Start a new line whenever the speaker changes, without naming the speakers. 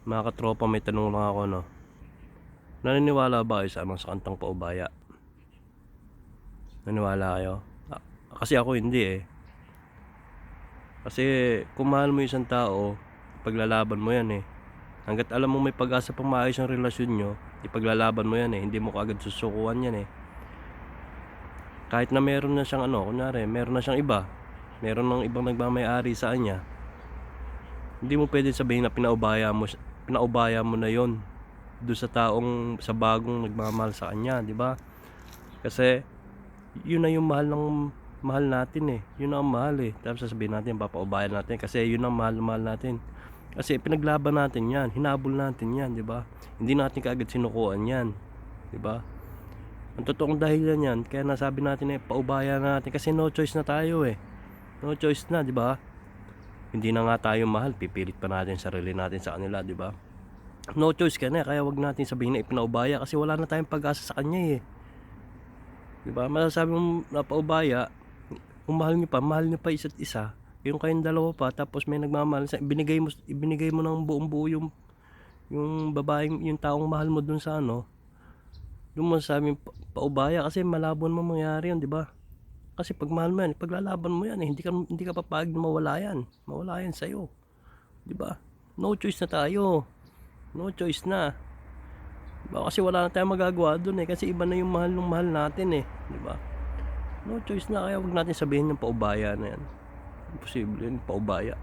Mga katropa, may tanong lang ako, no? Naniniwala ba kayo sa kantang Paubaya? Naniwala kayo? Kasi ako hindi eh. Kasi kung mahal mo isang tao, ipaglalaban mo yan eh. Hanggat alam mo may pag-asa pang maayos ang relasyon nyo, ipaglalaban mo yan eh. Hindi mo kaagad susukuan yan eh. Kahit na meron na siyang kunyari, meron na siyang iba, meron ng ibang nagmamay-ari sa kanya, hindi mo pwede sabihin na pinaubaya mo na yon doon sa taong, sa bagong nagmamahal sa kanya, di ba? Kasi yun na yung mahal natin eh. Yun ang mahal eh. Tapos sasabihin natin papaubayan natin kasi yun ang mahal natin. Kasi pinaglaban natin yan, hinabol natin yan, di ba? Hindi natin kaagad sinukuan yan, di ba? Ang totoong dahilan yan, kaya nasabi natin eh, paubaya natin kasi no choice na tayo eh. No choice na, di ba? Hindi na nga tayo mahal, pipilit pa natin sarili natin sa kanila, di ba? No choice ka na, kaya wag natin sabihin na ipinaubaya kasi wala na tayong pag-asa sa kanya eh. Di ba? Masasabi mo na paubaya, kung mahal niyo pa isa't isa, yung kayong dalawa pa, tapos may nagmamahal sa ibinigay mo ng buong buo yung babaeng, yung taong mahal mo dun sa yung masasabing paubaya kasi malabo naman mangyari yun, di ba? Kasi pag mahal mo yan, paglalaban mo yan eh, hindi ka papayag na mawala yan sa'yo, di ba? No choice na tayo, no choice na, diba? Kasi wala na tayong magagawa dun eh, kasi iba na yung mahal natin eh, di ba? No choice na, kaya wag natin sabihin yung paubaya na yan. Imposible yun, paubaya.